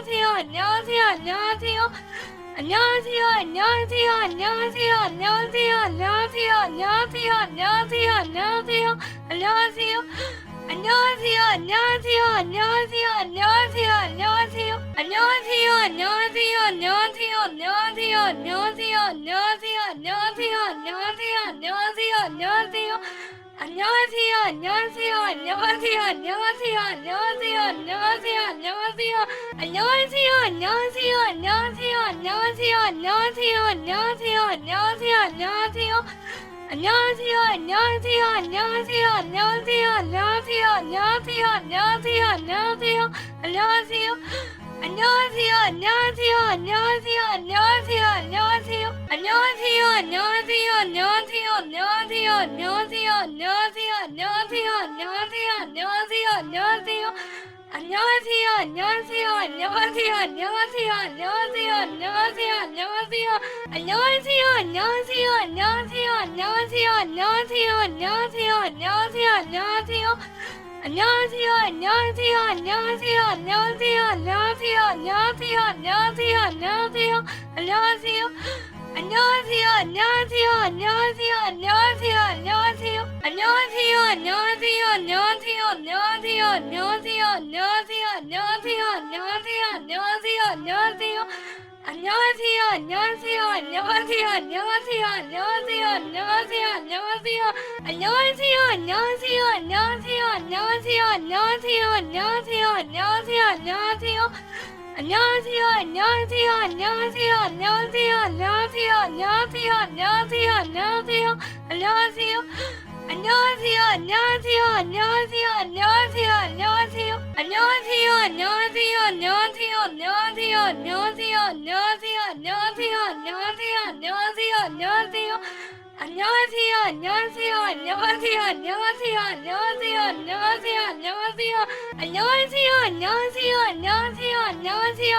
안녕하세요, 안녕하세요, 안녕하세요. 안녕하세요, 안녕하세요, 안녕하세요, 안녕하세요, 안녕하세요, 안녕하세요, 안녕하세요, 안녕하세요, 안녕하세요, 안녕하세요, 안녕하세요, 안녕하세요, 안녕하세요, 안녕하세요, 안녕하세요. 안녕하세요, 안녕하세요, 안녕하세요, 안녕하세요, 안녕하세요, 안녕하세요, 안녕하세요, 안녕하세요, 안녕하세요, 안녕하세요, 안녕하세요, 안녕하세요, 안녕하세요, 안녕하세요, 안녕하세요. 안녕하세요, 안녕하세요, 안녕하세요, 안녕하세요, 안녕하세요, 안녕하세요, 안녕하세요, 안녕하세요, 안녕하세요. 안녕하세요, 안녕하세요, 안녕하세요, 안녕하세요, 안녕하세요, 안녕하세요, 안녕하세요, 안녕하세요, 안녕하세요, 안녕하세요, 안녕하세요, 안녕하세요, 안녕하세요, 안녕하세요, 안녕하세요. 안녕하세요, 안녕하세요, 안녕하세요, 안녕하세요, 안녕하세요, 안녕하세요, 안녕하세요, 안녕하세요, 안녕하세요, 안녕하세요, 안녕하세요, 안녕하세요, 안녕하세요, 안녕하세요, 안녕하세요. 안녕하세요, 안녕하세요, 안녕하세요, 안녕하세요, 안녕하세요, 안녕하세요, 안녕하세요, 안녕하세요, 안녕하세요. 안녕하세요, 안녕하세요, 안녕하세요, 안녕하세요, 안녕하세요, 안녕하세요, 안녕하세요, 안녕하세요, 안녕하세요, 안녕하세요, 안녕하세요, 안녕하세요, 안녕하세요, 안녕하세요, 안녕하세요. 안녕하세요, 안녕하세요, 안녕하세요, 안녕하세요, 안녕하세요, 안녕하세요, 안녕하세요, 안녕하세요, 안녕하세요, 안녕하세요, 안녕하세요, 안녕하세요, 안녕하세요, 안녕하세요, 안녕하세요. 안녕하세요, 안녕하세요, 안녕하세요, 안녕하세요, 안녕하세요, 안녕하세요, 안녕하세요, 안녕하세요, 안녕하세요. 안녕하세요, 안녕하세요, 안녕하세요, 안녕하세요, 안녕하세요, 안녕하세요, 안녕하세요, 안녕하세요, 안녕하세요, 안녕하세요, 안녕하세요, 안녕하세요, 안녕하세요, 안녕하세요, 안녕하세요. 안녕하세요, 안녕하세요, 안녕하세요, 안녕하세요, 안녕하세요, 안녕하세요, 안녕하세요, 안녕하세요, 안녕하세요, 안녕하세요, 안녕하세요,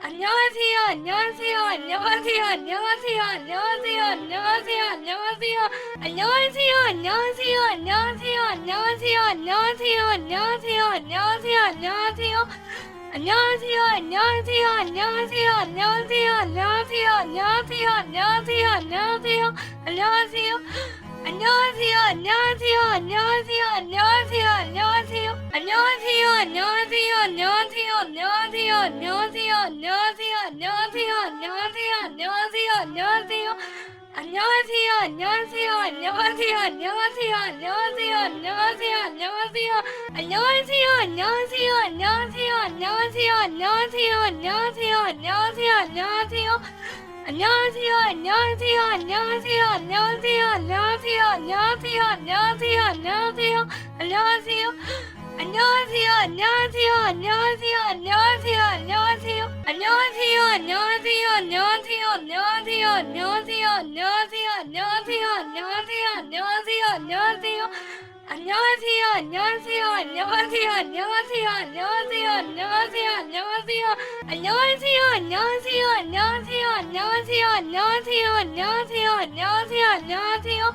안녕하세요, 안녕하세요, 안녕하세요, 안녕하세요, 안녕하세요, 안녕하세요, 안녕하세요, 안녕하세요, 안녕하세요, 안녕하세요, 안녕하세요, 안녕하세요, 안녕하세요, 안녕하세요, 안녕하세요. 안녕하세요, 안녕하세요, 안녕하세요, 안녕하세요, 안녕하세요, 안녕하세요, 안녕하세요, 안녕하세요, 안녕하세요. 안녕하세요, 안녕하세요, 안녕하세요, 안녕하세요, 안녕하세요, 안녕하세요, 안녕하세요, 안녕하세요, 안녕하세요, 안녕하세요, 안녕하세요, 안녕하세요, 안녕하세요, 안녕하세요, 안녕하세요. 안녕하세요, 안녕하세요, 안녕하세요, 안녕하세요, 안녕하세요, 안녕하세요, 안녕하세요, 안녕하세요, 안녕하세요, 안녕하세요, 안녕하세요, 안녕하세요, 안녕하세요, 안녕하세요, 안녕하세요. 안녕하세요, 안녕하세요, 안녕하세요, 안녕하세요, 안녕하세요, 안녕하세요, 안녕하세요, 안녕하세요, 안녕하세요. 안녕하세요, 안녕하세요, 안녕하세요, 안녕하세요, 안녕하세요, 안녕하세요, 안녕하세요, 안녕하세요, 안녕하세요, 안녕하세요, 안녕하세요, 안녕하세요, 안녕하세요, 안녕하세요, 안녕하세요.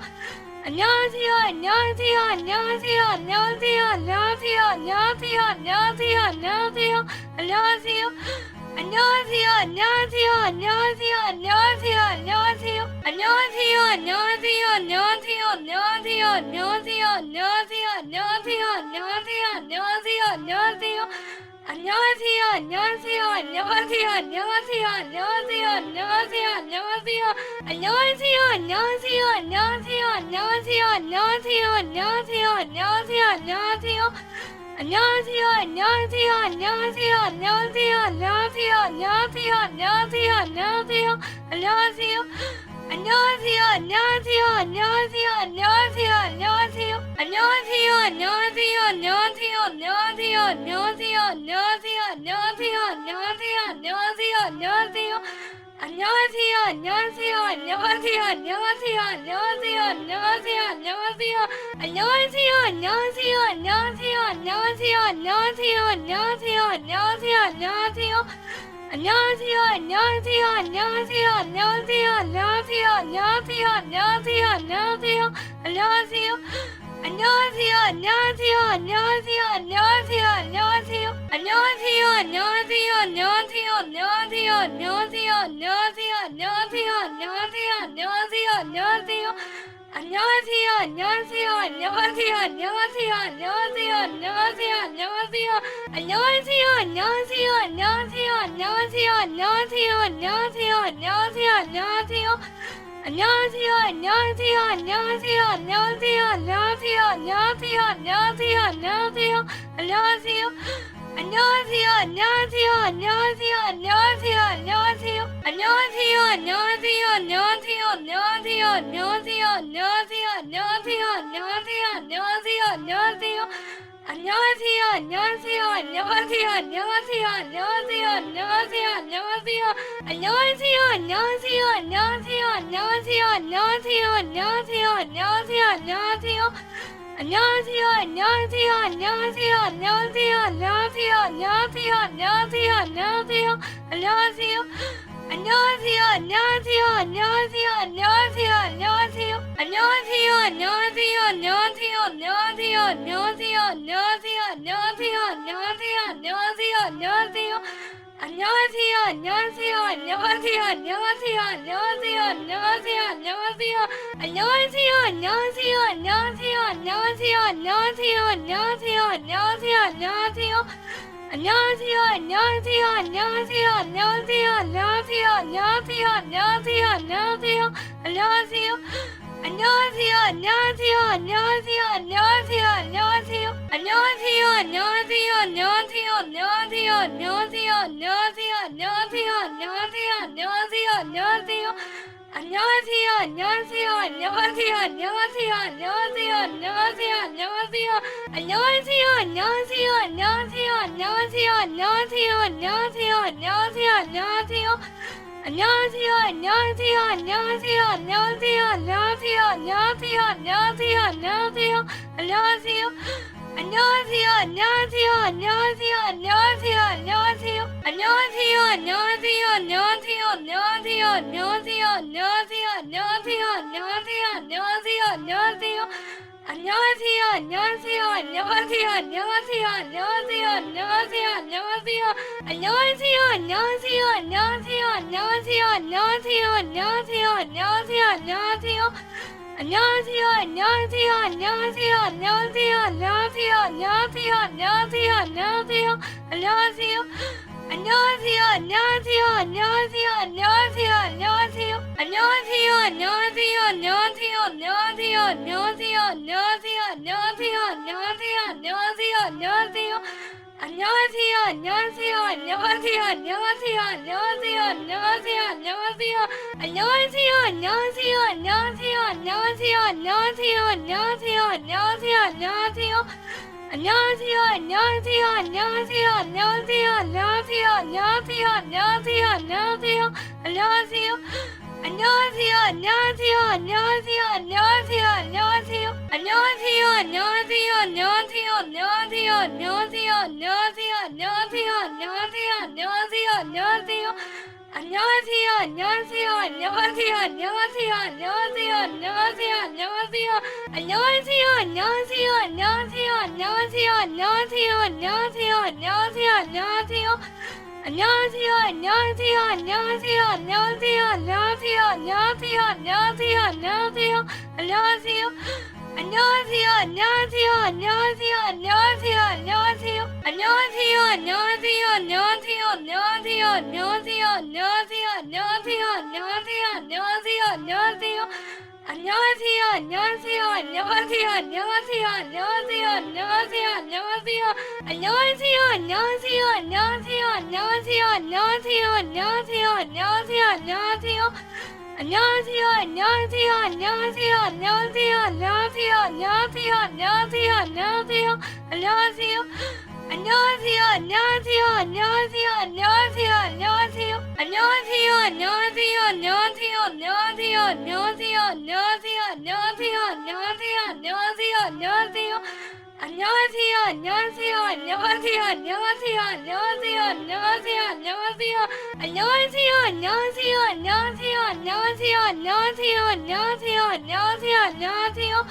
안녕하세요, 안녕하세요, 안녕하세요, 안녕하세요, 안녕하세요, 안녕하세요, 안녕하세요, 안녕하세요, 안녕하세요, 안녕하세요, 안녕하세요, 안녕하세요, 안녕하세요, 안녕하세요, 안녕하세요. 안녕하세요, 안녕하세요, 안녕하세요, 안녕하세요, 안녕하세요, 안녕하세요, 안녕하세요, 안녕하세요, 안녕하세요. 안녕하세요, 안녕하세요, 안녕하세요, 안녕하세요, 안녕하세요, 안녕하세요, 안녕하세요, 안녕하세요, 안녕하세요, 안녕하세요, 안녕하세요, 안녕하세요, 안녕하세요, 안녕하세요, 안녕하세요. 안녕하세요, 안녕하세요, 안녕하세요, 안녕하세요, 안녕하세요, 안녕하세요, 안녕하세요, 안녕하세요, 안녕하세요, 안녕하세요, 안녕하세요, 안녕하세요, 안녕하세요, 안녕하세요, 안녕하세요. 안녕하세요, 안녕하세요, 안녕하세요, 안녕하세요, 안녕하세요, 안녕하세요, 안녕하세요, 안녕하세요, 안녕하세요. 안녕하세요, 안녕하세요, 안녕하세요, 안녕하세요, 안녕하세요, 안녕하세요, 안녕하세요, 안녕하세요, 안녕하세요, 안녕하세요, 안녕하세요, 안녕하세요, 안녕하세요, 안녕하세요, 안녕하세요. 안녕하세요, 안녕하세요, 안녕하세요, 안녕하세요, 안녕하세요, 안녕하세요, 안녕하세요, 안녕하세요, 안녕하세요, 안녕하세요, 안녕하세요, 안녕하세요, 안녕하세요, 안녕하세요, 안녕하세요. 안녕하세요, 안녕하세요, 안녕하세요, 안녕하세요, 안녕하세요, 안녕하세요, 안녕하세요, 안녕하세요, 안녕하세요. 안녕하세요, 안녕하세요, 안녕하세요, 안녕하세요, 안녕하세요, 안녕하세요, 안녕하세요, 안녕하세요, 안녕하세요, 안녕하세요, 안녕하세요, 안녕하세요, 안녕하세요, 안녕하세요, 안녕하세요. 안녕하세요, 안녕하세요, 안녕하세요, 안녕하세요, 안녕하세요, 안녕하세요, 안녕하세요, 안녕하세요, 안녕하세요, 안녕하세요, 안녕하세요, 안녕하세요, 안녕하세요, 안녕하세요, 안녕하세요. 안녕하세요, 안녕하세요, 안녕하세요, 안녕하세요, 안녕하세요, 안녕하세요, 안녕하세요, 안녕하세요, 안녕하세요. 안녕하세요, 안녕하세요, 안녕하세요, 안녕하세요, 안녕하세요, 안녕하세요, 안녕하세요, 안녕하세요, 안녕하세요, 안녕하세요, 안녕하세요, 안녕하세요, 안녕하세요, 안녕하세요, 안녕하세요. 안녕하세요, 안녕하세요, 안녕하세요, 안녕하세요, 안녕하세요, 안녕하세요, 안녕하세요, 안녕하세요, 안녕하세요, 안녕하세요, 안녕하세요, 안녕하세요, 안녕하세요, 안녕하세요, 안녕하세요. 안녕하세요, 안녕하세요, 안녕하세요, 안녕하세요, 안녕하세요, 안녕하세요, 안녕하세요, 안녕하세요, 안녕하세요. 안녕하세요, 안녕하세요, 안녕하세요, 안녕하세요, 안녕하세요, 안녕하세요, 안녕하세요, 안녕하세요, 안녕하세요, 안녕하세요, 안녕하세요, 안녕하세요, 안녕하세요, 안녕하세요, 안녕하세요. 안녕하세요, 안녕하세요, 안녕하세요, 안녕하세요, 안녕하세요, 안녕하세요, 안녕하세요, 안녕하세요, 안녕하세요, 안녕하세요, 안녕하세요, 안녕하세요, 안녕하세요, 안녕하세요, 안녕하세요. 안녕하세요, 안녕하세요, 안녕하세요, 안녕하세요, 안녕하세요, 안녕하세요, 안녕하세요, 안녕하세요, 안녕하세요. 안녕하세요, 안녕하세요, 안녕하세요, 안녕하세요, 안녕하세요, 안녕하세요, 안녕하세요, 안녕하세요, 안녕하세요, 안녕하세요, 안녕하세요, 안녕하세요, 안녕하세요, 안녕하세요, 안녕하세요. 안녕하세요, 안녕하세요, 안녕하세요, 안녕하세요, 안녕하세요, 안녕하세요, 안녕하세요, 안녕하세요, 안녕하세요, 안녕하세요, 안녕하세요, 안녕하세요, 안녕하세요, 안녕하세요, 안녕하세요. 안녕하세요, 안녕하세요, 안녕하세요, 안녕하세요, 안녕하세요, 안녕하세요, 안녕하세요, 안녕하세요, 안녕하세요. 안녕하세요, 안녕하세요, 안녕하세요, 안녕하세요, 안녕하세요, 안녕하세요, 안녕하세요, 안녕하세요, 안녕하세요, 안녕하세요, 안녕하세요, 안녕하세요, 안녕하세요, 안녕하세요, 안녕하세요. 안녕하세요, 안녕하세요, 안녕하세요, 안녕하세요, 안녕하세요, 안녕하세요, 안녕하세요, 안녕하세요, 안녕하세요, 안녕하세요, 안녕하세요, 안녕하세요, 안녕하세요, 안녕하세요, 안녕하세요. 안녕하세요, 안녕하세요, 안녕하세요, 안녕하세요, 안녕하세요, 안녕하세요, 안녕하세요, 안녕하세요, 안녕하세요. 안녕하세요, 안녕하세요, 안녕하세요, 안녕하세요, 안녕하세요, 안녕하세요, 안녕하세요, 안녕하세요, 안녕하세요, 안녕하세요, 안녕하세요, 안녕하세요, 안녕하세요, 안녕하세요, 안녕하세요. 안녕하세요, 안녕하세요, 안녕하세요, 안녕하세요, 안녕하세요, 안녕하세요, 안녕하세요, 안녕하세요, 안녕하세요, 안녕하세요, 안녕하세요, 안녕하세요, 안녕하세요, 안녕하세요, 안녕하세요. 안녕하세요, 안녕하세요, 안녕하세요, 안녕하세요, 안녕하세요, 안녕하세요, 안녕하세요, 안녕하세요, 안녕하세요. 안녕하세요, 안녕하세요, 안녕하세요, 안녕하세요, 안녕하세요, 안녕하세요, 안녕하세요, 안녕하세요, 안녕하세요, 안녕하세요, 안녕하세요, 안녕하세요, 안녕하세요, 안녕하세요, 안녕하세요. 안녕하세요, 안녕하세요, 안녕하세요, 안녕하세요, 안녕하세요, 안녕하세요, 안녕하세요, 안녕하세요, 안녕하세요, 안녕하세요, 안녕하세요, 안녕하세요, 안녕하세요, 안녕하세요, 안녕하세요. 안녕하세요, 안녕하세요, 안녕하세요, 안녕하세요, 안녕하세요, 안녕하세요, 안녕하세요, 안녕하세요, 안녕하세요. 안녕하세요, 안녕하세요, 안녕하세요, 안녕하세요, 안녕하세요, 안녕하세요, 안녕하세요, 안녕하세요, 안녕하세요, 안녕하세요, 안녕하세요, 안녕하세요, 안녕하세요, 안녕하세요, 안녕하세요. 안녕하세요, 안녕하세요, 안녕하세요, 안녕하세요, 안녕하세요, 안녕하세요, 안녕하세요, 안녕하세요, 안녕하세요, 안녕하세요, 안녕하세요, 안녕하세요, 안녕하세요, 안녕하세요, 안녕하세요. 안녕하세요, 안녕하세요, 안녕하세요, 안녕하세요, 안녕하세요, 안녕하세요, 안녕하세요, 안녕하세요, 안녕하세요. 안녕하세요, 안녕하세요, 안녕하세요, 안녕하세요, 안녕하세요, 안녕하세요, 안녕하세요, 안녕하세요, 안녕하세요, 안녕하세요, 안녕하세요, 안녕하세요, 안녕하세요, 안녕하세요, 안녕하세요. 안녕하세요, 안녕하세요, 안녕하세요, 안녕하세요, 안녕하세요, 안녕하세요, 안녕하세요, 안녕하세요, 안녕하세요, 안녕하세요, 안녕하세요, 안녕하세요, 안녕하세요, 안녕하세요, 안녕하세요. 안녕하세요, 안녕하세요, 안녕하세요, 안녕하세요, 안녕하세요, 안녕하세요, 안녕하세요, 안녕하세요, 안녕하세요.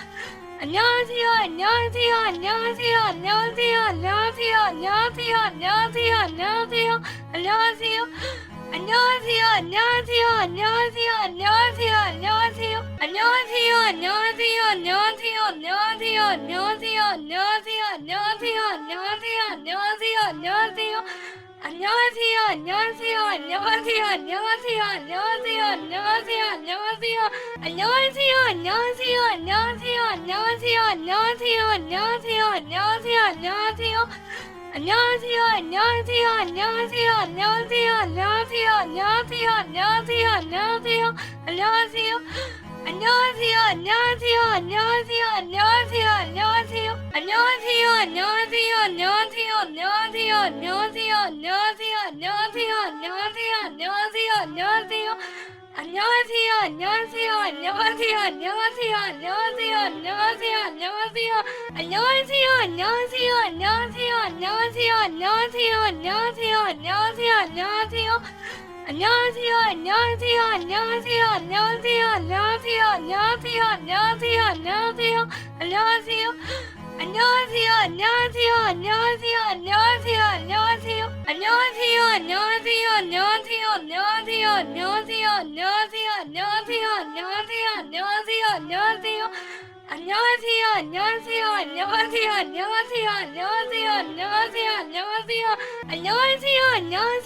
안녕하세요, 안녕하세요, 안녕하세요, 안녕하세요, 안녕하세요, 안녕하세요, 안녕하세요, 안녕하세요, 안녕하세요, 안녕하세요, 안녕하세요, 안녕하세요, 안녕하세요, 안녕하세요, 안녕하세요. 안녕하세요, 안녕하세요, 안녕하세요, 안녕하세요, 안녕하세요, 안녕하세요, 안녕하세요, 안녕하세요, 안녕하세요, 안녕하세요, 안녕하세요, 안녕하세요, 안녕하세요, 안녕하세요, 안녕하세요. 안녕하세요, 안녕하세요, 안녕하세요, 안녕하세요, 안녕하세요, 안녕하세요, 안녕하세요, 안녕하세요, 안녕하세요. 안녕하세요, 안녕하세요, 안녕하세요, 안녕하세요, 안녕하세요, 안녕하세요, 안녕하세요, 안녕하세요, 안녕하세요, 안녕하세요, 안녕하세요, 안녕하세요, 안녕하세요, 안녕하세요, 안녕하세요. 안녕하세요, 안녕하세요, 안녕하세요, 안녕하세요, 안녕하세요, 안녕하세요, 안녕하세요, 안녕하세요, 안녕하세요, 안녕하세요, 안녕하세요, 안녕하세요, 안녕하세요, 안녕하세요, 안녕하세요. 안녕하세요, 안녕하세요, 안녕하세요, 안녕하세요, 안녕하세요, 안녕하세요, 안녕하세요, 안녕하세요, 안녕하세요. 안녕하세요, 안녕하세요, 안녕하세요, 안녕하세요, 안녕하세요, 안녕하세요, 안녕하세요, 안녕하세요, 안녕하세요, 안녕하세요, 안녕하세요, 안녕하세요, 안녕하세요, 안녕하세요, 안녕하세요. 안녕하세요, 안녕하세요, 안녕하세요, 안녕하세요, 안녕하세요, 안녕하세요, 안녕하세요, 안녕하세요,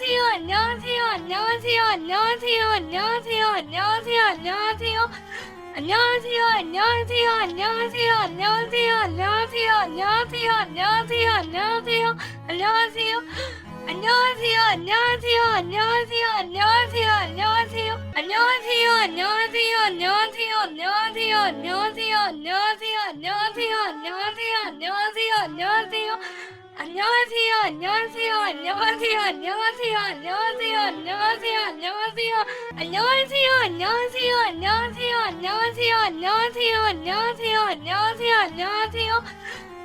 안녕하세요, 안녕하세요, 안녕하세요, 안녕하세요, 안녕하세요, 안녕하세요, 안녕하세요. 안녕하세요, 안녕하세요, 안녕하세요, 안녕하세요, 안녕하세요, 안녕하세요, 안녕하세요, 안녕하세요, 안녕하세요. 안녕하세요, 안녕하세요, 안녕하세요, 안녕하세요, 안녕하세요, 안녕하세요, 안녕하세요, 안녕하세요, 안녕하세요, 안녕하세요, 안녕하세요, 안녕하세요, 안녕하세요, 안녕하세요, 안녕하세요. 안녕하세요, 안녕하세요, 안녕하세요, 안녕하세요, 안녕하세요, 안녕하세요, 안녕하세요, 안녕하세요, 안녕하세요, 안녕하세요, 안녕하세요, 안녕하세요, 안녕하세요, 안녕하세요, 안녕하세요.